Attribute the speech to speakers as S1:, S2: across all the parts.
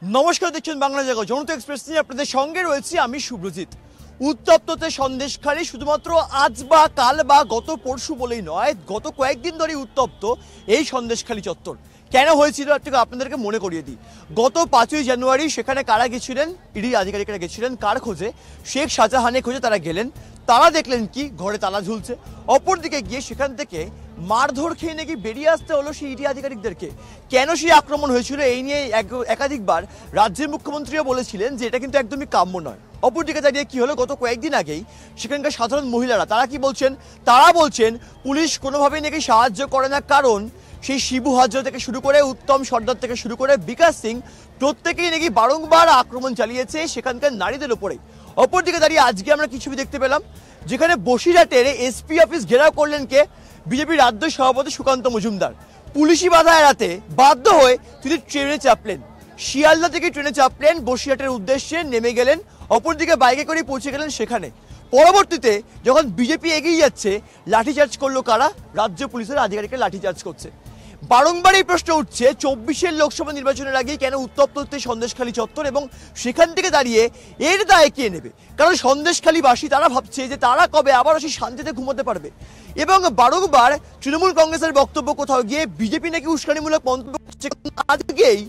S1: নমস্কার, দেখছেন বাংলা জাগো জনতা এক্সপ্রেস নিয়ে আপনাদের সঙ্গে রয়েছি আমি শুভ্রজিৎ। উত্তপ্ততে সন্দেশখালী শুধুমাত্র আজ বা কাল বা গত পরশু বলেই নয়, গত কয়েকদিন ধরেই উত্তপ্ত এই সন্দেশখালী চত্বর। কেন হয়েছিল একটু আপনাদেরকে মনে করিয়ে দিই। গত 5ই জানুয়ারি সেখানে কারা গেছিলেন? ইডি আধিকারিকরা গেছিলেন কার খোঁজে? শেখ শাহজাহানের খোঁজে তারা গেলেন। তারা দেখলেন কি ঘরে তালা ঝুলছে। অপরদিকে গিয়ে সেখান থেকে মারধর খেয়ে নাকি বেরিয়ে আসতে হলো সেই ইডি আধিকারিকদেরকে। কেন সেই আক্রমণ হয়েছিল এই নিয়ে একাধিকবার রাজ্যের মুখ্যমন্ত্রীও বলেছিলেন যে এটা কিন্তু একদমই কাম্য নয়। অপরদিকে দাঁড়িয়ে কি হলো, গত কয়েকদিন আগেই সেখানকার সাধারণ মহিলারা তারা কি বলছেন? তারা বলছেন পুলিশ কোনোভাবেই নাকি সাহায্য করে না, কারণ সেই শিবু হাজরা থেকে শুরু করে উত্তম সর্দার থেকে শুরু করে বিকাশ সিং প্রত্যেকেই নাকি বারংবার আক্রমণ চালিয়েছে সেখানকার নারীদের উপরে। অপরদিকে দাঁড়িয়ে আজকে আমরা কিছু দেখতে পেলাম, যেখানে বসিরহাটের এসপি অফিস ঘেরাও করলেন কে? বিজেপি রাজ্য সভাপতি সুকান্ত মজুমদার। পুলিশি বাধা এড়াতে বাধ্য হয়ে তিনি ট্রেনে চাপলেন, শিয়ালদা থেকে ট্রেনে চাপলেন, বসিরহাটের উদ্দেশ্যে নেমে গেলেন। অপরদিকে বাইকে করে পৌঁছে গেলেন সেখানে। পরবর্তীতে যখন বিজেপি এগিয়ে যাচ্ছে, লাঠিচার্জ করলো কারা? রাজ্য পুলিশের আধিকারিকরা লাঠিচার্জ করছে। বারংবার এই প্রশ্ন উঠছে 24-এর লোকসভা নির্বাচনের আগে কেন উত্তপ্ত হচ্ছে সন্দেশখালী চত্বর, এবং সেখান থেকে দাঁড়িয়ে এর দায় কে নেবে? কারণ সন্দেশখালীবাসী তারা ভাবছে যে তারা কবে আবার সেই শান্তিতে ঘুমোতে পারবে। এবং বারংবার তৃণমূল কংগ্রেসের বক্তব্য কোথাও গিয়ে বিজেপি নাকি উস্কানিমূলক মন্তব্য করছে। আজকেই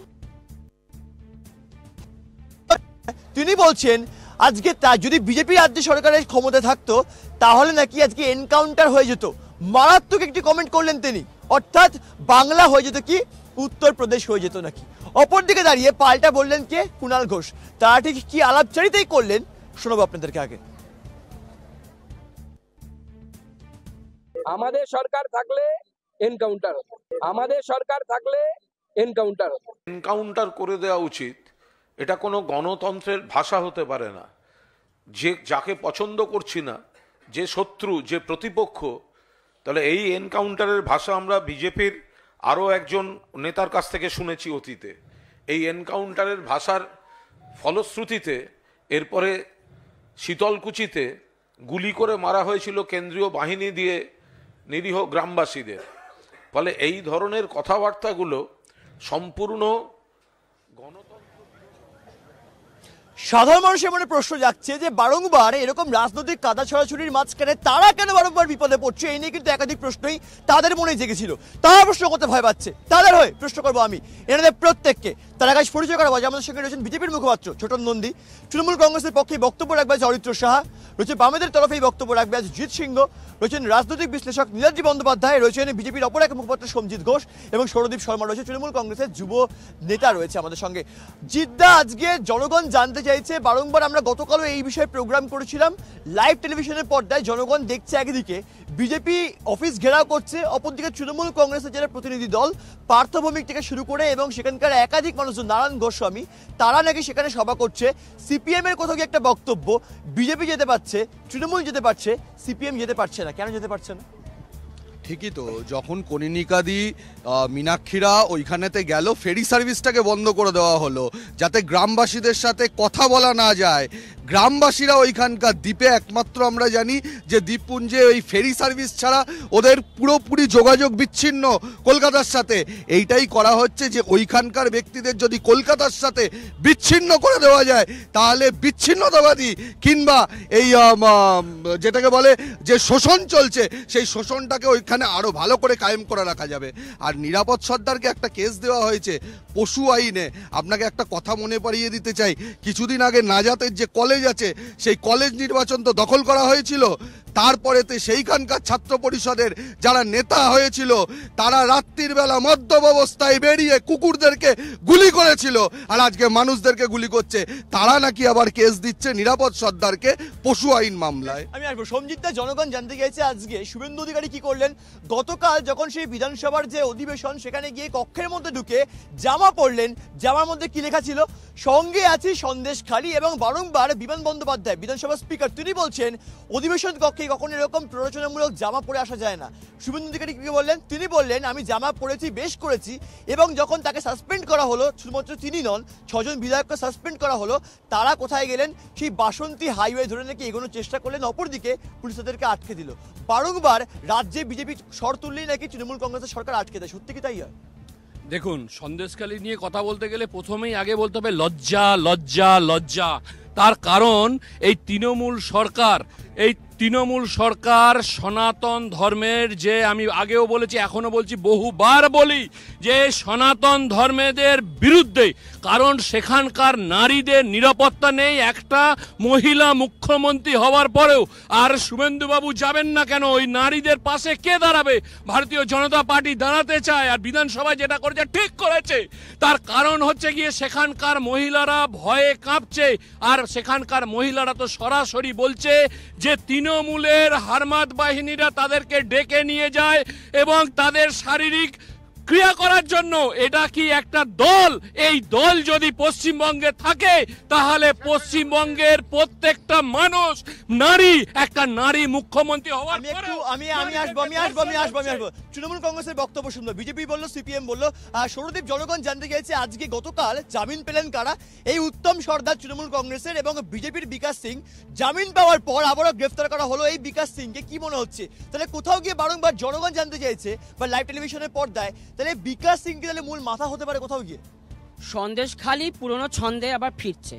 S1: তিনি বলছেন আজকে যদি বিজেপি রাজ্য সরকারের ক্ষমতায় থাকতো তাহলে নাকি আজকে এনকাউন্টার হয়ে যেত। মারাত্মক একটি কমেন্ট করলেন তিনি, অর্থাৎ বাংলা হয়ে যেত কি উত্তরপ্রদেশ হয়ে যেত নাকি। অপরদিকে দাঁড়িয়ে পাল্টা বললেন কে? কুণাল ঘোষ। তারা ঠিক কি আলাপচারিতাই করলেন শোনাবো আপনাদেরকে আগে।
S2: আমাদের সরকার থাকলে এনকাউন্টার হতো, আমাদের সরকার থাকলে এনকাউন্টার হতো।
S3: এনকাউন্টার করে দেওয়া উচিত। এটা কোনো গণতন্ত্রের ভাষা হতে পারে না। যে যাকে পছন্দ করছি না, যে শত্রু, যে প্রতিপক্ষ, তাহলে এই এনকাউন্টারের ভাষা আমরা বিজেপির আরও একজন নেতার কাছ থেকে শুনেছি অতীতে। এই এনকাউন্টারের ভাষার ফলশ্রুতিতে এরপরে শীতলকুচিতে গুলি করে মারা হয়েছিল কেন্দ্রীয় বাহিনী দিয়ে নিরীহ গ্রামবাসীদের। ফলে এই ধরনের কথাবার্তাগুলো সম্পূর্ণ
S1: সাধারণ মানুষের মনে প্রশ্ন যাচ্ছে যে বারংবার এরকম রাজনৈতিক কাদা ছড়াছড়ির মাঝখানে তারা কেন বারংবার বিপদে পড়ছে? এই নিয়ে কিন্তু একাধিক প্রশ্নই তাদের মনে জেগেছিল। তারা প্রশ্ন করতে ভয় পাচ্ছে। তাদের হয়ে প্রশ্ন করবো আমি এনাদের প্রত্যেককে। তার আগে পরিচয় করা হয়, আমাদের সঙ্গে রয়েছেন বিজেপির মুখপাত্র ছোটন নন্দী, তৃণমূল কংগ্রেসের পক্ষে বক্তব্য রাখবে আজ অরিত্র সাহা, রয়েছে বামেদের তরফে বক্তব্য রাখবে আজ জিৎ সিংহ, রয়েছেন রাজনৈতিক বিশ্লেষক নীলাদ্রি বন্দ্যোপাধ্যায়, রয়েছেন বিজেপির অপর এক মুখপাত্র সঞ্জিত ঘোষ, এবং সৌরদীপ শর্মা রয়েছে তৃণমূল কংগ্রেসের যুব নেতা রয়েছে আমাদের সঙ্গে। জিদ্দা, আজকে জনগণ জানতে চাইছে, বারংবার আমরা গতকালও এই বিষয়ে প্রোগ্রাম করেছিলাম লাইভ টেলিভিশনের পর্দায়, জনগণ দেখছে একদিকে বিজেপি অফিস ঘেরাও করছে, অপরদিকে তৃণমূল কংগ্রেসের যারা প্রতিনিধি দল পার্থভৌমিক থেকে শুরু করে এবং সেখানকার একাধিক মানুষজন, নারায়ণ গোস্বামী, তারা নাকি সেখানে সভা করছে। সিপিএম এর কোথাও গিয়ে একটা বক্তব্য, বিজেপি যেতে পারছে, তৃণমূল যেতে পারছে, সিপিএম যেতে পারছে না। কেন যেতে পারছে না?
S4: ঠিকই তো, যখন কনিনিকাদি মীনাক্ষীরা ওইখানেতে গেল, ফেরি সার্ভিসটাকে বন্ধ করে দেওয়া হলো যাতে গ্রামবাসীদের সাথে কথা বলা না যায়। গ্রামবাসীরা ওইখানকার দ্বীপে একমাত্র আমরা জানি যে দ্বীপপুঞ্জে ওই ফেরি সার্ভিস ছাড়া ওদের পুরোপুরি যোগাযোগ বিচ্ছিন্ন কলকাতার সাথে। এইটাই করা হচ্ছে যে ওইখানকার ব্যক্তিদের যদি কলকাতার সাথে বিচ্ছিন্ন করে দেওয়া যায় তাহলে বিচ্ছিন্নতাবাদী কিংবা এই যেটাকে বলে যে শোষণ চলছে সেই শোষণটাকে ওইখানে আরও ভালো করে কায়েম করে রাখা যাবে। আর নিরাপদ সর্দারকে একটা কেস দেওয়া হয়েছে পশু আইনে। আপনাকে একটা কথা মনে পাড়িয়ে দিতে চাই, কিছুদিন আগে নাজাতের যে কলেজ আছে সেই কলেজ নির্বাচন তো দখল করা হয়েছিল। তারপরেতে সেইখানকার ছাত্র পরিষদের যারা নেতা হয়েছিল তারা রাত্রির বেলা মদ্যপ অবস্থায় বেরিয়ে কুকুরদেরকে গুলি করেছিল, আর আজকে মানুষদেরকে গুলি করছে। তারা নাকি আবার কেস দিচ্ছে নিরাপদ সর্দারকে পশু আইন মামলায়।
S1: আমি আসবো সঞ্জিতদা, জনগণ জানতে গেছে আজকে শুভেন্দু অধিকারী কি করলেন। গতকাল যখন সেই বিধানসভার যে অধিবেশন সেখানে গিয়ে কক্ষের মধ্যে ঢুকে জামা পরলেন, জামার মধ্যে কি লেখা ছিল? সঙ্গে আছি সন্দেশখালী। এবং বারংবার বিমান বন্দ্যোপাধ্যায় বিধানসভা স্পিকার তিনি বলছেন অধিবেশন কক্ষে কখনো এরকম প্ররোচনামূলক জামা পরে আসা যায় না। শুভেন্দু অধিকারী কি বললেন? তিনি বললেন আমি জামা পরেছি, বেশ করেছি। এবং যখন তাকে সাসপেন্ড করা হলো, শুধুমাত্র তিনি নন, 6 জন বিধায়ককে সাসপেন্ড করা হলো, তারা কোথায় গেলেন? সেই বাসন্তী হাইওয়ে ধরে নাকি এগোনোর চেষ্টা করলেন। অপরদিকে পুলিশ তাদেরকে আটকে দিল। বারংবার রাজ্যে বিজেপি স্বর তুললেই নাকি তৃণমূল কংগ্রেসের সরকার আটকে দেয়। সত্যি কি তাই হয়?
S5: দেখুন, সন্দেশখালী নিয়ে কথা বলতে গেলে প্রথমেই আগে বলতে হবে লজ্জা লজ্জা লজ্জা। তার কারণ এই তৃণমূল সরকার সনাতন ধর্মের, যে আমি আগেও বলেছি এখনো বলছি বহুবার বলি, যে সনাতন ধর্মেদের বিরুদ্ধে। কারণ সেখানকার নারীদের নিরাপত্তা নেই একটা মহিলা মুখ্যমন্ত্রী হওয়ার পরেও। আর শুভেন্দুবাবু যাবেন না কেন? ওই নারীদের পাশে কে দাঁড়াবে? ভারতীয় জনতা পার্টি দাঁড়াতে চায়, আর বিধানসভায় যেটা করেছে ঠিক করেছে। তার কারণ হচ্ছে গিয়ে সেখানকার মহিলারা ভয়ে কাঁপছে, আর সেখানকার মহিলারা তো সরাসরি বলছে যে তৃণমূলের হারমাত বাহিনীরা তাদেরকে ডেকে নিয়ে যায় এবং তাদের শারীরিক ক্রিয়া করার জন্য। এটা কি একটা দল? এই দল যদি পশ্চিমবঙ্গে থাকে তাহলে পশ্চিমবঙ্গের প্রত্যেকটা মানুষ, নারী, একটা নারী মুখ্যমন্ত্রী হওয়ার
S1: আমি আসবো। তৃণমূল কংগ্রেসের বক্তব্য শুনবো। বিজেপি বললো, সিপিএম বললো, সৌরদীপ জনগণ জানতে চাইছে আজকে গতকাল জামিন পেলেন কারা? এই উত্তম সর্দার তৃণমূল কংগ্রেসের এবং বিজেপির বিকাশ সিং। জামিন পাওয়ার পর আবারও গ্রেফতার করা হলো এই বিকাশ সিংকে। কি মনে হচ্ছে? তাহলে কোথাও গিয়ে বারংবার জনগণ জানতে চাইছে বা লাইভ টেলিভিশনের পর্দায়, তাহলে বিকাশ সিং কি তাহলে মূল মাথা হতে পারে কোথাও গিয়ে?
S6: সন্দেশখালী পুরনো ছন্দে আবার ফিরছে।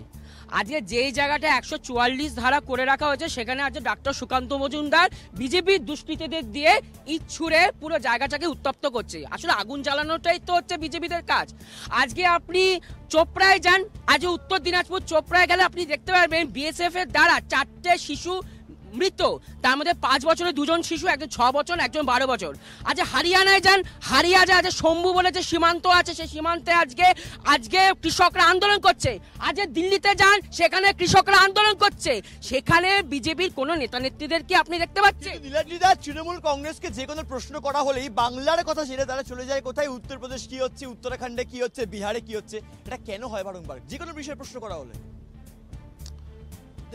S6: আজকে যেই জায়গাটা 144 ধারা করে রাখা হয়েছে সেখানে আজকে ডক্টর সুকান্ত মজুমদার বিজেপির দুষ্কৃতীদের দিয়ে ইট ছুঁড়ে পুরো জায়গাটাকে উত্তপ্ত করছে। আসলে আগুন জ্বালানোটাই তো হচ্ছে বিজেপিদের কাজ। আজকে আপনি চোপড়ায় যান, আজ উত্তর দিনাজপুর চোপড়ায় গেলে আপনি দেখতে পারবেন বিএসএফ এর দ্বারা 4টে শিশু মৃত, তার মধ্যে 5 বছরের 2জন শিশু, একজন 6 বছর, একজন 12 বছর। আজ হারিয়ানায় যান, হারিয়ানায় আজ শম্ভু বলে যে সীমান্ত আছে, সেই সীমান্তে আজকে কৃষকরা আন্দোলন করছে। আজ দিল্লিতে যান, সেখানে কৃষকরা আন্দোলন করছে। সেখানে বিজেপির কোন নেতা নেত্রীদের কি আপনি দেখতে পাচ্ছেন?
S1: নীলাদ্রিদা, তৃণমূল কংগ্রেসকে যে কোনো প্রশ্ন করা হলেই বাংলার কথা ছেড়ে তারা চলে যায় কোথায়? উত্তরপ্রদেশ কি হচ্ছে, উত্তরাখণ্ডে কি হচ্ছে, বিহারে কি হচ্ছে? এটা কেন হয় বারংবার যে কোনো বিষয়ে প্রশ্ন করা হলে?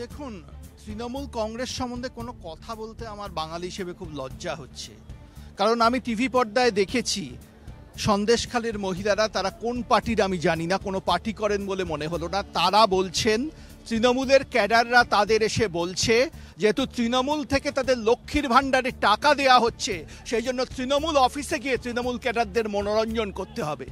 S4: দেখুন, তৃণমূল কংগ্রেস সম্বন্ধে কোনো কথা বলতে আমার বাঙালি হিসেবে খুব লজ্জা হচ্ছে। কারণ আমি টিভি পর্দায় দেখেছি সন্দেশখালীর মহিলারা, তারা কোন পার্টির আমি জানি না, কোনো পার্টি করেন বলে মনে হলো না, তারা বলছেন তৃণমূলের ক্যাডাররা তাদের এসে বলছে যেহেতু তৃণমূল থেকে তাদের লক্ষ্মীর ভাণ্ডারে টাকা দেয়া হচ্ছে, সেই জন্য তৃণমূল অফিসে গিয়ে তৃণমূল ক্যাডারদের মনোরঞ্জন করতে হবে।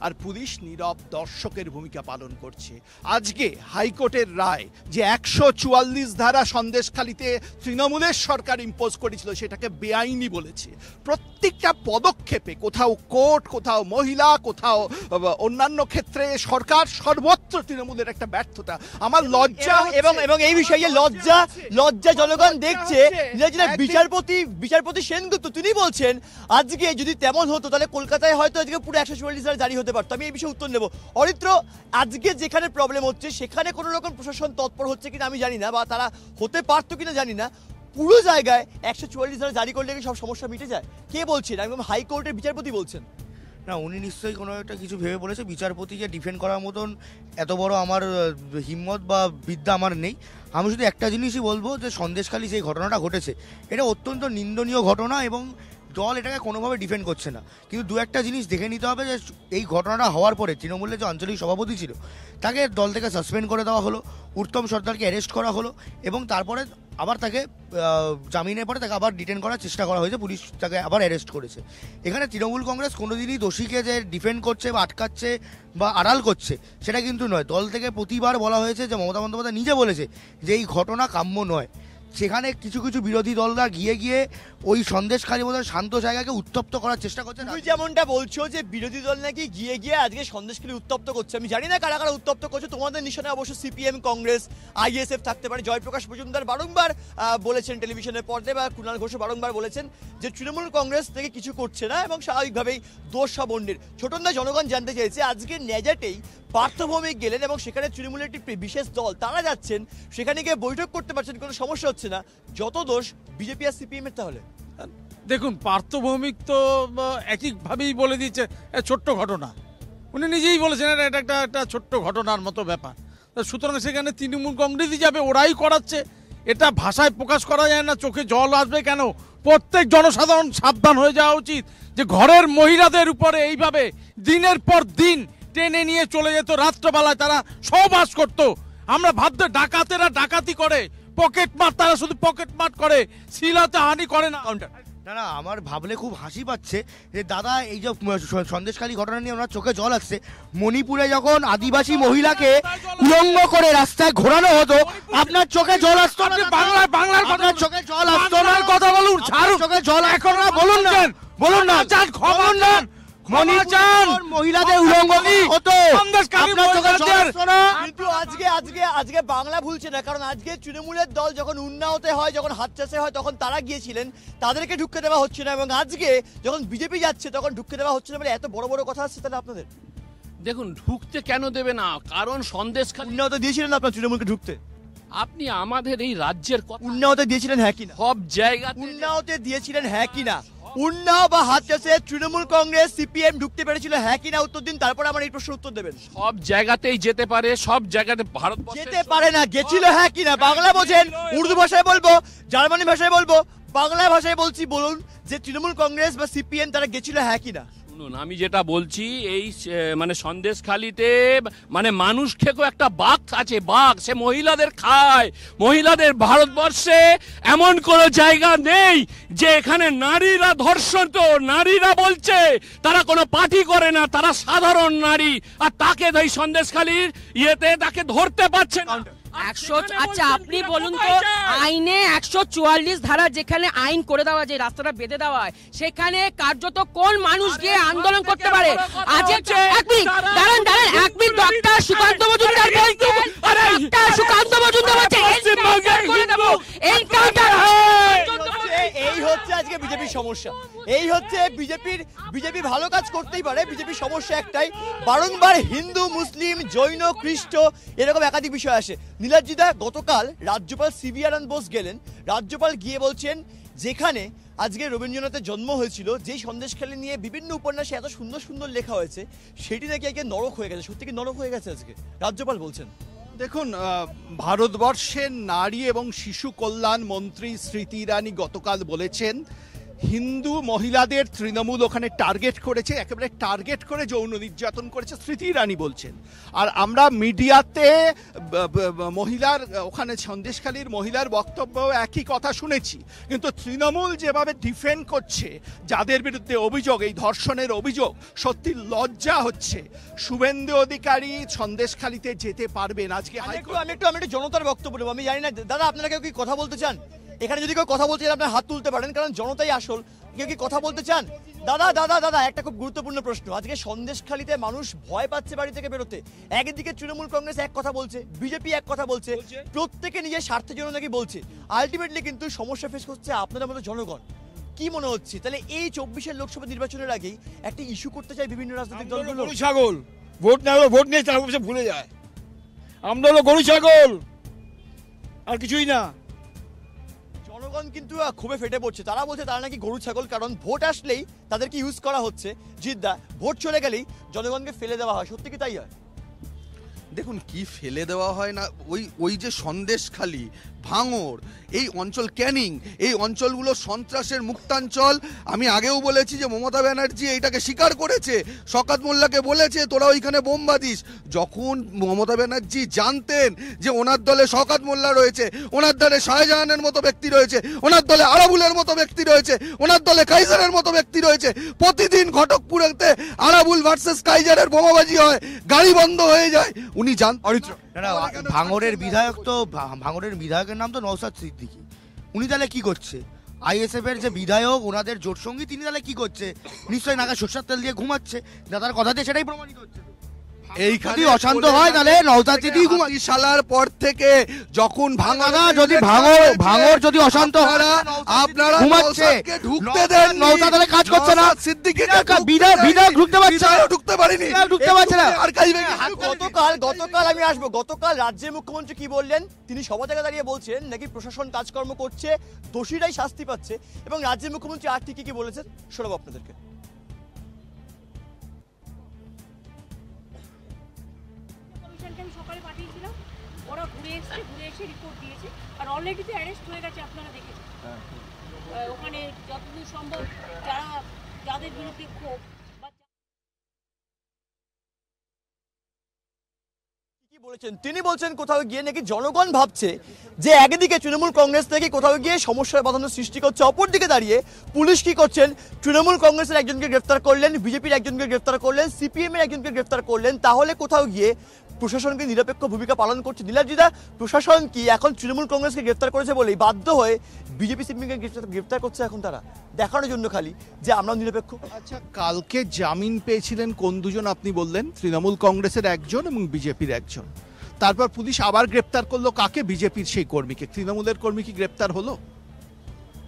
S4: আর পুলিশ নীরব দর্শকের ভূমিকা পালন করছে। আজকে হাইকোর্টের রায় যে 144 ধারা সন্দেশখালীতে তৃণমূলের সরকার ইম্পোজ করেছিল সেটাকে বেআইনি বলেছে। প্রত্যেকটা পদক্ষেপে কোথাও কোর্ট, কোথাও মহিলা, কোথাও অন্যান্য ক্ষেত্রে সরকার, সর্বত্র তৃণমূলের একটা ব্যর্থতা। আমার লজ্জা
S1: এবং এই বিষয়ে লজ্জা জনগণ দেখছে। বিচারপতি সেনগুপ্ত তিনি বলছেন আজকে যদি তেমন হতো তাহলে কলকাতায় হয়তো আজকে পুরো 144 ধারা জারি হতে পারতো। আমি এই বিষয়ে উত্তর নেব। অরিত্র, আজকে যেখানে প্রবলেম হচ্ছে সেখানে কোনো রকম প্রশাসন তৎপর হচ্ছে কিনা আমি জানি না, বা তারা হতে পারতো কিনা জানি না। পুরো জায়গায় 144 ধারা জারি করলে কি সব সমস্যা মিটে যায়? কে বলছেন? একদম হাইকোর্টের বিচারপতি বলছেন।
S7: না, উনি নিশ্চয়ই কোনো একটা কিছু ভেবে বলেছে। বিচারপতিকে ডিফেন্ড করার মতন এত বড় আমার হিম্মত বা বিদ্যা আমার নেই। আমি শুধু একটা জিনিসই বলবো যে সন্দেশখালী যে ঘটনাটা ঘটেছে এটা অত্যন্ত নিন্দনীয় ঘটনা এবং দল এটাকে কোনোভাবে ডিফেন্ড করছে না। কিন্তু দু একটা জিনিস দেখে নিতে হবে যে এই ঘটনাটা হওয়ার পরে তৃণমূলের যে আঞ্চলিক সভাপতি ছিল তাকে দল থেকে সাসপেন্ড করে দেওয়া হলো, উত্তম সর্দারকে অ্যারেস্ট করা হলো এবং তারপরে আবার তাকে জামিনের পরে তাকে আবার ডিটেন করার চেষ্টা করা হয়েছে, পুলিশ তাকে আবার অ্যারেস্ট করেছে। এখানে তৃণমূল কংগ্রেস কোনোদিনই দোষীকে যে ডিফেন্ড করছে বা আটকাচ্ছে বা আড়াল করছে সেটা কিন্তু নয়। দল থেকে প্রতিবার বলা হয়েছে যে মমতা বন্দ্যোপাধ্যায় নিজে বলেছে যে এই ঘটনা কাম্য নয়। সেখানে কিছু কিছু বিরোধী দলরা গিয়ে ওই সন্দেশখালী মতো শান্ত জায়গাকে উত্তপ্ত করার চেষ্টা করছে।
S1: তুমি যেমনটা বলছো যে বিরোধী দল নাকি গিয়ে আজকে সন্দেশখালী উত্তপ্ত করছে, আমি জানি না কারা কারা উত্তপ্ত করছে। তোমাদের নিশানে অবশ্য সিপিএম, কংগ্রেস, আইএসএফ থাকতে পারে। জয়প্রকাশ মজুমদার বারংবার বলেছেন টেলিভিশনের পর্দায়, বা কুণাল ঘোষ বারংবার বলেছেন যে তৃণমূল কংগ্রেস থেকে কিছু করছে না এবং স্বাভাবিকভাবেই দোষ সব অন্যের। ছোটনদা, জনগণ জানতে চাইছে আজকে ন্যাজাটেই পার্থভৌমিক গেলেন এবং সেখানে তৃণমূলের একটি বিশেষ দল তারা যাচ্ছেন, সেখানে গিয়ে বৈঠক করতে পারছেন, কোনো সমস্যা হচ্ছে না। যত দোষ বিজেপি আর সিপিএম এর। তাহলে
S8: দেখুন, পার্থভৌমিক তো একইভাবেই বলে দিচ্ছে ছোট্ট ঘটনা। উনি নিজেই বলেছেন এটা একটা ছোট্ট ঘটনার মতো ব্যাপার। সুতরাং সেখানে তৃণমূল কংগ্রেসই যাবে, ওরাই করাচ্ছে। এটা ভাষায় প্রকাশ করা যায় না, চোখে জল আসবে কেন? প্রত্যেক জনসাধারণ সাবধান হয়ে যাওয়া উচিত যে ঘরের মহিলাদের উপরে এইভাবে দিনের পর দিন টেনে নিয়ে চলে যেত, রাত্রবেলায় তারা সহবাস করতো। আমরা ভাবতে ডাকাতেরা ডাকাতি করে, পকেট মার, তারা শুধু পকেট মার করে, শিলাতে হানি করে না।
S7: না না, আমার ভাবলে খুব হাসি পাচ্ছে যে দাদা এই যে সন্দেশখালী ঘটনা নিয়ে ওনার চোখে জল আসছে। মণিপুরে যখন আদিবাসী মহিলাকে উলঙ্গ করে রাস্তায় ঘোরানো হতো, আপনার চোখে জল আসতো না? বাংলার আপনার চোখে জল আসতো না? কথা বলুন, ছাড়ুন চোখে জল এখন না, বলুন না, বলুন না, খবর না। মহিলাদের উলঙ্গ হতো, আপনার চোখে জল আসতো না?
S1: কিন্তু আজকে বাংলা ভুলছে না, কারণ আজকে তৃণমূলের দল যখন উন্নাওতে হয়, যখন হাতচাষে হয়, তখন তারা গিয়েছিলেন, তাদেরকে ঢুকতে দেওয়া হচ্ছে না, এবং আজকে যখন বিজেপি যাচ্ছে তখন ঢুকতে দেওয়া হচ্ছে না, মানে এত বড় বড় কথা আসছে তাহলে আপনাদের।
S5: দেখুন, ঢুকতে কেন দেবে না? কারণ সন্দেশখালী
S1: উন্নাওতে দিয়েছিলেন আপনার তৃণমূলকে ঢুকতে?
S5: আপনি আমাদের এই রাজ্যের কথা
S1: উন্নাওতে দিয়েছিলেন হ্যাঁ কিনা?
S5: সব জায়গা
S1: উন্নাওতে দিয়েছিলেন হ্যাঁ কিনা? উন্নাও বা হাতচাষে তৃণমূল কংগ্রেস সিপিএম ঢুকতে পেরেছিল হ্যাঁ কিনা? উত্তর দিন, তারপরে আমার এই প্রশ্নের উত্তর দেবেন।
S5: সব জায়গাতেই যেতে পারে, সব জায়গাতে ভারত
S1: যেতে পারে না, গেছিল হ্যাঁ কিনা? বাংলা বোঝেন, উর্দু ভাষায় বলবো, জার্মানি ভাষায় বলবো, বাংলা ভাষায় বলছি, বলুন যে তৃণমূল কংগ্রেস বা সিপিএম তারা গেছিল হ্যাঁ কিনা?
S5: শুনুন, আমি যেটা বলছি, এই মানে সন্দেশখালীতে মানে মানুষ খেকো একটা বাঘ আছে, বাঘ, সে মহিলাদের খায়। মহিলাদের ভারতবর্ষে এমন কোনো জায়গা নেই যে এখানে নারীরা ধর্ষণ, তো নারীরা বলছে তারা কোনো পার্টি করে না, তারা সাধারণ নারী, আর তাকে এই সন্দেশখালীর ইয়েতে তাকে ধরতে পারছে না।
S6: আচ্ছা আপনি বলুন তো, আইনে 144 ধারা যেখানে আইন করে দেওয়া, যে রাস্তাটা বেঁধে দেওয়া হয়, সেখানে কার্যত কোন মানুষ গিয়ে আন্দোলন করতে পারে? আজ এক মিনিট দাঁড়ান, এক মিনিট, ডক্টর সুকান্ত মজুমদার বলছেন, ডক্টর সুকান্ত মজুমদার বলছেন
S1: এই হচ্ছে আজকে বিজেপির সমস্যা। এই হচ্ছে বিজেপি ভালো কাজ করতেই পারে, বিজেপির সমস্যা একটাই, বারংবার হিন্দু, মুসলিম, জৈন, খ্রিস্ট এরকম একাধিক বিষয় আসে। নীলাদ্রিদা, গতকাল রাজ্যপাল সিবি আনন্দ বোস গেলেন, রাজ্যপাল গিয়ে বলছেন যেখানে আজকে রবীন্দ্রনাথের জন্ম হয়েছিল, যেই সন্দেশখালী নিয়ে বিভিন্ন উপন্যাসে এত সুন্দর সুন্দর লেখা হয়েছে, সেটি নাকি আজকে নরক হয়ে গেছে। সত্যি কি নরক হয়ে গেছে আজকে? রাজ্যপাল বলছেন।
S9: দেখুন, ভারতবর্ষের নারী এবং শিশু কল্যাণ মন্ত্রী স্মৃতি ইরানি গতকাল বলেছেন হিন্দু মহিলাদের তৃণমূল ওখানে টার্গেট করেছে, একেবারে টার্গেট করে যৌন নির্যাতন করেছে, স্মৃতি ইরানি বলছেন। আর আমরা মিডিয়াতে মহিলার ওখানে সন্দেশখালীর মহিলার বক্তব্য একই কথা শুনেছি, কিন্তু তৃণমূল যেভাবে ডিফেন্ড করছে যাদের বিরুদ্ধে অভিযোগ, এই ধর্ষণের অভিযোগ, সত্যি লজ্জা হচ্ছে। শুভেন্দু অধিকারী সন্দেশখালীতে যেতে পারবেন আজকে।
S1: আমি একটু জনতার বক্তব্য নেবো। আমি জানি না দাদা আপনারা কেউ কি কথা বলতে চান? এখানে যদি কেউ কথা বলতে চান আপনার হাত তুলতে পারেন, কারণ জনতাই আসল। কেউ কি কথা বলতে চান? দাদা একটা খুব গুরুত্বপূর্ণ প্রশ্ন। আজকে সন্দেশখালীতে মানুষ ভয় পাচ্ছে বাড়ি থেকে বেরোতে। একদিকে তৃণমূল কংগ্রেস এক কথা বলছে, বিজেপি এক কথা বলছে, প্রত্যেকে নিজের স্বার্থের জন্য নাকি বলছে। আলটিমেটলি কিন্তু সমস্যা ফেস করছে আপনাদের মতো জনগণ। কি মনে হচ্ছে তাহলে এই 24-এর লোকসভা নির্বাচনের আগেই একটা ইস্যু করতে চাই বিভিন্ন রাজনৈতিক দলগুলো?
S10: গরু ছাগল ভোট না, ভোট নিয়ে তার ভুলে যায়। আমরা হলো গরু ছাগল, আর কিছুই না।
S1: জনগণ কিন্তু খুবই ফেটে পড়ছে। তারা বলছে তারা নাকি গরু ছাগল, কারণ ভোট আসলেই তাদেরকে ইউজ করা হচ্ছে। জিদ্দা, ভোট চলে গেলেই জনগণকে ফেলে দেওয়া হয়, সত্যি কি তাই হয়?
S4: দেখুন, কি ফেলে দেওয়া হয় না, ওই যে সন্দেশখালী, ভাঙড়, এই অঞ্চল, ক্যানিং, এই অঞ্চলগুলো সন্ত্রাসের মুক্তাঞ্চল। আমি আগেও বলেছি যে মমতা ব্যানার্জি এইটাকে স্বীকার করেছে, শওকত মোল্লাকে বলেছে তোরা ওইখানে বোম বাঁধিস। যখন মমতা ব্যানার্জি জানতেন যে ওনার দলে শওকত মোল্লা রয়েছে, ওনার দলে শাহজাহানের মতো ব্যক্তি রয়েছে, ওনার দলে আরাবুলের মতো ব্যক্তি রয়েছে, ওনার দলে কাইজারের মতো ব্যক্তি রয়েছে, প্রতিদিন ঘটকপুরেতে আরাবুল ভার্সেস কাইজারের বোমাবাজি হয়, গাড়ি বন্ধ হয়ে যায়, উনি
S7: ভাঙড়ের বিধায়ক তো, ভাঙড়ের বিধায়কের নাম তো নওশাদ সিদ্দিকী। উনি তাহলে কি করছে? আইএসএফ এর যে বিধায়ক, ওনাদের জোট সঙ্গী, তিনি তাহলে কি করছে? নিশ্চয়ই নাকা সরষের তেল দিয়ে ঘুমাচ্ছে। দাদার কথা দিয়ে সেটাই প্রমাণিত হচ্ছে।
S4: এইখানে অশান্ত হয় তাহলে নওশাদ সিদ্দিকী সালার পর থেকে যখন যদি ভাঙড় যদি অশান্ত হয়, আপনারা ঘুমাচ্ছে, ঢুকতে দেন, নওশাদ তাহলে কাজ করছে না, সিদ্দিকী বিধায়ক ঢুকতে পারছে না, ঢুকতে পারেনি, ঢুকতে পারছে না। আর
S1: গতকাল আমি আসবো, গতকাল রাজ্যের মুখ্যমন্ত্রী কি বললেন? তিনি সভা থেকে দাঁড়িয়ে বলছেন নাকি প্রশাসন কাজকর্ম করছে, দোষীরাই শাস্তি পাচ্ছে, এবং রাজ্যের মুখ্যমন্ত্রী আর ঠিক কি বলেছেন শোনাবো আপনাদেরকে।
S11: সকালে পাঠিয়েছিলাম, ওরা ঘুরে এসে রিপোর্ট দিয়েছে, আর অলরেডি তো অ্যারেস্ট হয়ে গেছে, আপনারা দেখেছেন। ওখানে যতদূর সম্ভব যাদের বিরুদ্ধে ক্ষোভ।
S1: কি তিনি বলছেন কোথাও গিয়ে নাকি জনগণ ভাবছে যে একদিকে তৃণমূল কংগ্রেস থেকে কোথাও গিয়ে সমস্যার বাধানো সৃষ্টি করছে, অপরদিকে দাঁড়িয়ে পুলিশ কি করছেন, তৃণমূল কংগ্রেসের একজনকে গ্রেফতার করলেন, বিজেপির একজনকে গ্রেফতার করলেন, সিপিএম এর একজনকে গ্রেফতার করলেন, তাহলে কোথাও গিয়ে প্রশাসনকে নিরপেক্ষ ভূমিকা পালন করছে। নীলাদ্রিদা, প্রশাসন কি এখন তৃণমূল কংগ্রেসকে গ্রেফতার করেছে বলেই বাধ্য হয়ে বিজেপি সিপিএমকে গ্রেফতার করছে এখন তারা দেখানোর জন্য খালি যে আমরা নিরপেক্ষ?
S9: আচ্ছা, কালকে জামিন পেয়েছিলেন কোন দুজন আপনি বললেন? তৃণমূল কংগ্রেসের একজন এবং বিজেপির একজন। তারপর পুলিশ আবার গ্রেপ্তার করলো কাকে? বিজেপির সেই কর্মীকে। তৃণমূলের কর্মী কি গ্রেপ্তার হলো?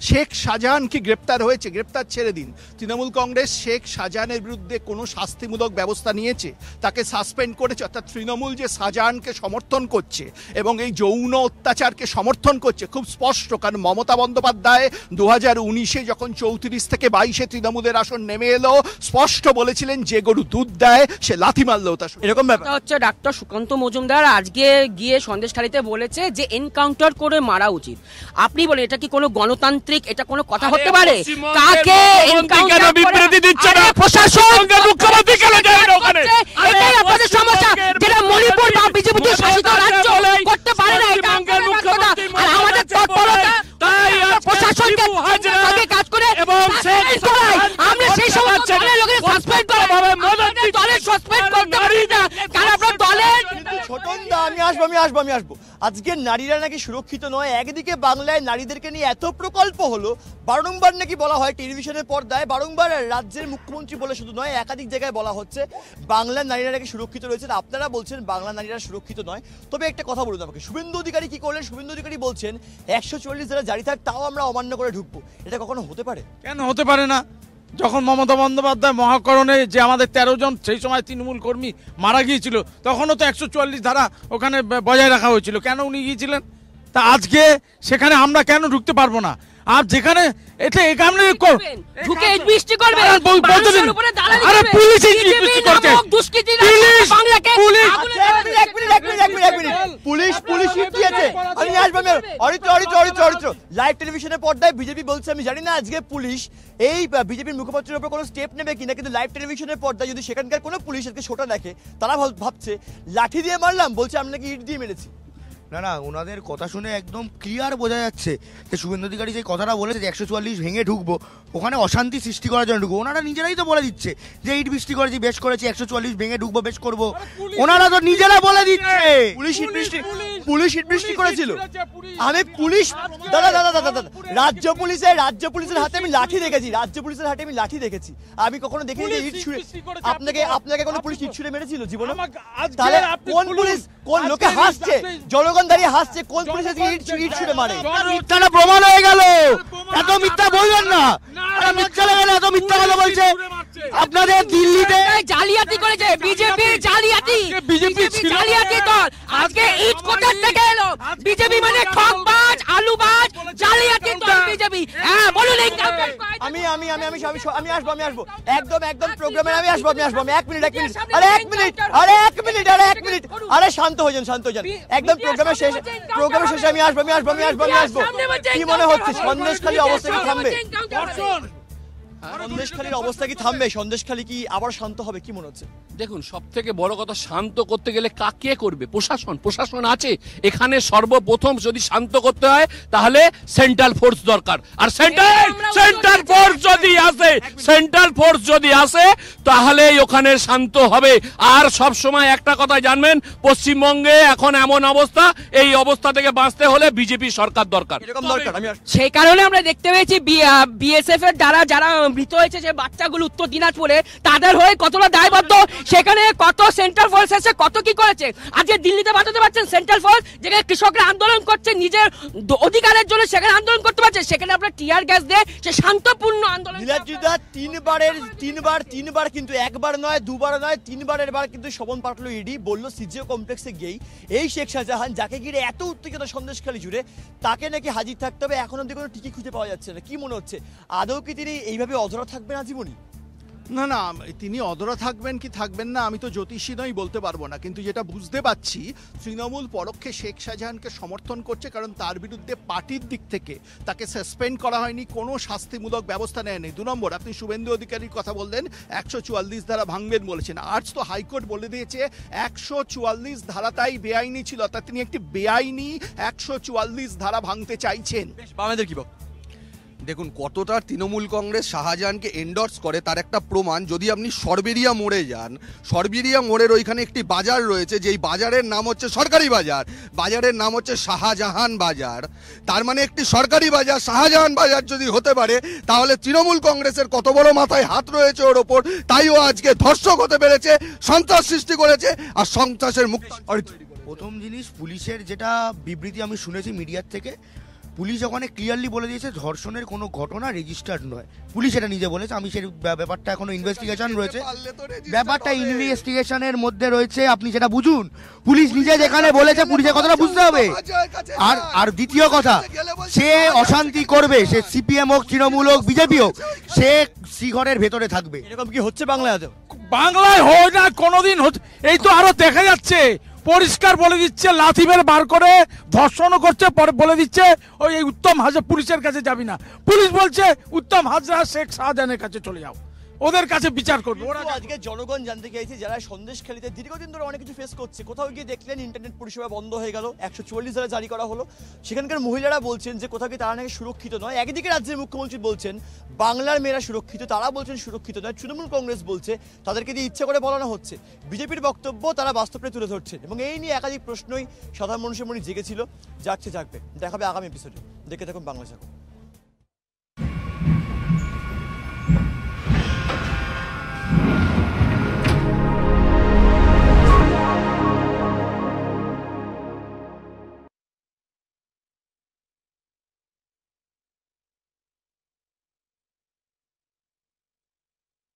S9: শেখ শাহজাহান কি গ্রেপ্তার হয়েছে? গ্রেপ্তার ছেড়ে দিন, তৃণমূল কংগ্রেস শেখ শাহজাহানের বিরুদ্ধে কোনো শাস্তিমূলক ব্যবস্থা নিয়েছে? তাকে সাসপেন্ড করেছে। অর্থাৎ তৃণমূল যে শাহজাহানকে সমর্থন করছে এবং এই যৌন অত্যাচারকে সমর্থন করছে খুব স্পষ্ট, কারণ মমতা বন্দ্যোপাধ্যায় 2019-এ যখন 34 থেকে 22-এ তৃণমূলের আসন নেমে এলো স্পষ্ট বলেছিলেন যে গরু দুধ দেয় সে লাথি মারলেও তা
S1: এরকম ব্যাপার
S6: হচ্ছে। ডাক্তার সুকান্ত মজুমদার আজকে গিয়ে সন্দেশখালীতে বলেছে যে এনকাউন্টার করে মারা উচিত। আপনি বলেন এটা কি কোনো গণতান্ত্রিক, এটা কোনো কথা হতে পারে? কাকে এনকাউন্টার বিবৃতি দিচ্ছে না প্রশাসন, মুখ্যমন্ত্রী কেন যায় না ওখানে? এটাই আপনাদের সমস্যা, যেটা মণিপুর বা বিজেপি শাসিত রাজ্য করতে পারে না। এটা আর আমাদের তৎপরতা, তাই প্রশাসনকে আগে কাজ করে এবং আমরা সেই সমস্ত লোকের সাসপেন্ড করা ভাবে মদতটি দলে সাসপেন্ড করতে পারি না, কারণ আপনারা দলের
S1: ছোটনদা আমি আসবো। আজকে নারীরা নাকি সুরক্ষিত নয়। একদিকে বাংলায় নারীদেরকে নিয়ে এত প্রকল্প হলো, বারংবার নাকি বলা হয় টেলিভিশনের পর্দায়, বারংবার রাজ্যের মুখ্যমন্ত্রী বলে শুধু নয় একাধিক জায়গায় বলা হচ্ছে বাংলার নারীরা নাকি সুরক্ষিত রয়েছেন। আপনারা বলছেন বাংলা নারীরা সুরক্ষিত নয়। তবে একটা কথা বলুন আমাকে, শুভেন্দু অধিকারী কি করলেন? শুভেন্দু অধিকারী বলছেন 144 ধারা জারি থাক, তাও আমরা অমান্য করে ঢুকবো। এটা কখনো হতে পারে?
S8: কেন হতে পারে না? যখন মমতা বন্দ্যোপাধ্যায় মহাকরণে যে আমাদের 13 জন সেই সময় তৃণমূল কর্মী মারা গিয়েছিল, তখনও তো 144 ধারা ওখানে বজায় রাখা হয়েছিল। কেন উনি গিয়েছিলেন? তা আজকে সেখানে আমরা কেন ঢুকতে পারবো না? আর যেখানে এটা এখানে
S6: ঢুকে বৃষ্টি করবে,
S8: আরে পুলিশ বৃষ্টি করছে,
S6: বাংলাকে
S1: পুলিশ দিয়েছে। আমি আসবো অরিত্র লাইভ টেলিভিশনের পর্দায় বিজেপি বলছে, আমি জানি না আজকে পুলিশ এই বিজেপির মুখপাত্রের উপর কোনো স্টেপ নেবে কিনা, কিন্তু লাইভ টেলিভিশনের পর্দায় যদি সেখানকার কোনো পুলিশ আজকে শোটা দেখে তারা ভাবছে লাঠি দিয়ে মারলাম, বলছে আমি নাকি ইট দিয়ে মেরেছি।
S7: না, ওনাদের কথা শুনে একদম ক্লিয়ার বোঝা যাচ্ছে যে শুভেন্দু অধিকারী যে কথাটা বলেছে যে 144 ভেঙে ঢুকবো, ওখানে অশান্তি সৃষ্টি করার জন্য ঢুকবো। ওনারা নিজেরাই তো বলে দিচ্ছে যে ইট বৃষ্টি করেছি, বেশ করেছি, 144 ভেঙে ঢুকবো, বেশ করবো। ওনারা তো নিজেরা বলে দিচ্ছে
S1: পুলিশ ইট বৃষ্টি করেছিল। আমি পুলিশ দাদা রাজ্য পুলিশের হাতে আমি লাঠি দেখেছি। আমি কখনো দেখিনি যে ইট ছুঁড়ে আপনাকে কোনো পুলিশ ইট ছুঁড়ে মেরেছিল জীবনে? তাহলে কোন পুলিশ, কোন লোকে হাসছে, জনগণ দাঁড়িয়ে হাসছে, কোন পুলিশ ইট ছুঁড়ে মারে?
S7: মিথ্যাটা প্রমাণ হয়ে গেল। এত মিথ্যা বলবেন না, মিথ্যা লাগে না, এত মিথ্যা কথা বলছে। আপনাদের দিল্লিতে
S6: জালিয়াতি করেছে বিজেপি, বিজেপি জালিয়াতি দল। আজকে ইট কোথা থেকে এলো? বিজেপি মানে ঠকবাজ, আলুবাজ, জালিয়াতি দল বিজেপি। হ্যাঁ বলুন।
S1: আমি আসবো একদম প্রোগ্রামে আমি আসবো। এক মিনিট আরে শান্ত হয়ে যান। একদম প্রোগ্রামের শেষে আমি আসবো। কি মনে হচ্ছে সন্দেশখালীর অবস্থা কি থামবে? সন্দেশখালীর অবস্থা কি থামবে? সন্দেশখালী কি আবার শান্ত হবে? কি মনে হচ্ছে?
S5: দেখুন, সব থেকে বড় কথা, শান্ত করতে গেলে কাকে করবে? প্রশাসন আছে এখানে। সর্বপ্রথম যদি শান্ত করতে হয় তাহলে সেন্ট্রাল ফোর্স দরকার। আর সেন্ট্রাল ফোর্স যদি আসে তাহলেই ওখানে শান্ত হবে। আর সব সময় একটা কথা জানবেন, পশ্চিমবঙ্গে এখন এমন অবস্থা, এই অবস্থা থেকে বাঁচতে হলে বিজেপি সরকার দরকার।
S6: সেই কারণে আমরা দেখতে পেয়েছি বিএসএফ এর দ্বারা যারা মৃত হয়েছে যে বাচ্চাগুলো উত্তর দিনাজপুরে, তাদের হয়ে কতটা দায়বদ্ধ, সেখানে কত সেন্ট্রাল ফোর্স এসে কত কি করেছে। আজকে দিল্লিতে বাঁচাতে পারছেন সেন্ট্রাল ফোর্স, যেখানে কৃষকরা আন্দোলন করছে নিজের অধিকারের জন্য, সেখানে আন্দোলন করতে পারছে, সেখানে আপনার টিয়ার গ্যাস দিয়ে সে শান্তপূর্ণ আন্দোলন।
S1: তিনবার কিন্তু একবার নয়, দুবার নয়, তিনবারের বার কিন্তু শোভন পাটলো ইডি বললো সিজিও কমপ্লেক্সে গিয়েই এই শেখ শাহজাহান, যাকে ঘিরে এত উত্তেজনা সন্দেশখালী জুড়ে, তাকে নাকি হাজির থাকতে হবে। এখন অব্দি কোনো টিকি খুঁজে পাওয়া যাচ্ছে না। কি মনে হচ্ছে আদৌ কি তিনি এইভাবে অধরা থাকবেন আজীবনই?
S9: না না, তিনি অদরা থাকবেন কি থাকবেন না আমি তো জ্যোতিষী নই, বলতে পারবো না, কিন্তু যেটা বুঝতে পারছি তৃণমূল পরোক্ষে শেখ শাহজাহানকে সমর্থন করছে, কারণ তার বিরুদ্ধে পার্টির দিক থেকে তাকে সাসপেন্ড করা হয়নি, কোনো শাস্তিমূলক ব্যবস্থা নেয়নি। 2 নম্বর, আপনি শুভেন্দু অধিকারীর কথা বললেন, 144 ধারা ভাঙবেন বলেছেন। আজ তো হাইকোর্ট বলে দিয়েছে 144 ধারাটাই বেআইনি ছিল, অর্থাৎ তিনি একটি বেআইনি 144 ধারা ভাঙতে চাইছেন।
S1: বামেদের কি বক্তব্য?
S4: দেখুন, কতটা তৃণমূল কংগ্রেস শাহজাহানকে এন্ডোর্স করে তার একটা প্রমাণ, যদি আপনি সরবেরিয়া মোড়ে যান, সরবেরিয়া মোড়ের ওইখানে একটি বাজার রয়েছে, যেই বাজারের নাম হচ্ছে সরকারি বাজার, বাজারের নাম হচ্ছে শাহজাহান বাজার। তার মানে একটি সরকারি বাজার শাহজাহান বাজার যদি হতে পারে, তাহলে তৃণমূল কংগ্রেসের কত বড় মাথায় হাত রয়েছে ওর ওপর। তাই ও আজকে ধর্ষক হতে পেরেছে, সন্ত্রাস সৃষ্টি করেছে, আর সন্ত্রাসের মুক্ত।
S7: প্রথম জিনিস, পুলিশের যেটা বিবৃতি আমি শুনেছি মিডিয়ার থেকে, পুলিশ ওখানে ক্লিয়ারলি বলে দিয়েছে ধর্ষণের কোনো ঘটনা রেজিস্টার্ড নয়। পুলিশ এটা নিজে বলেছে, আমি সেই ব্যাপারটা এখনো ইনভেস্টিগেশন রয়েছে, ব্যাপারটা ইনভেস্টিগেশনের মধ্যে রয়েছে, আপনি সেটা বুঝুন। পুলিশ নিজে যেখানে বলেছে পুলিশের কথাটা বুঝতে হবে। আর দ্বিতীয় কথা, সে অশান্তি করবে, সে সিপিএম হোক, তৃণমূল হোক, বিজেপি হোক, সে শ্রীঘরের ভেতরে থাকবে।
S1: এরকম কি হচ্ছে বাংলায়?
S8: বাংলায় হয় না কোনোদিন, এই তো আরো দেখা যাচ্ছে, পরিষ্কার বলে দিচ্ছে লাথি মেরে বার করে ধর্ষণও করছে, পরে বলে দিচ্ছে ওই উত্তম হাজরা পুলিশের কাছে যাবি না, পুলিশ বলছে উত্তম হাজরা শেখ শাহজাহানের কাছে চলে যাও, ওদের কাছে বিচার করবে। ওরা
S1: আজকে জনগণ জানতে চাইছে যারা সন্দেশখালীতে দীর্ঘদিন ধরে অনেক কিছু ফেস করছে, কোথাও গিয়ে দেখলেন ইন্টারনেট পরিষেবা বন্ধ হয়ে গেল, 144 ধারা জারি করা হলো, সেখানকার মহিলারা বলছেন যে কোথাও গিয়ে তারা নাকি সুরক্ষিত নয়। একদিকে রাজ্যের মুখ্যমন্ত্রী বলছেন বাংলার মেয়েরা সুরক্ষিত, তারা বলছেন সুরক্ষিত নয়। তৃণমূল কংগ্রেস বলছে তাদেরকে দিয়ে ইচ্ছা করে বলানো হচ্ছে। বিজেপির বক্তব্য তারা বাস্তবে তুলে ধরছেন, এবং এই নিয়ে একাধিক প্রশ্নই সাধারণ মানুষের মনে জেগেছিল, জাগছে, জাগবে। দেখাবে আগামী এপিসোডে। দেখে থাকুন বাংলা জাগো।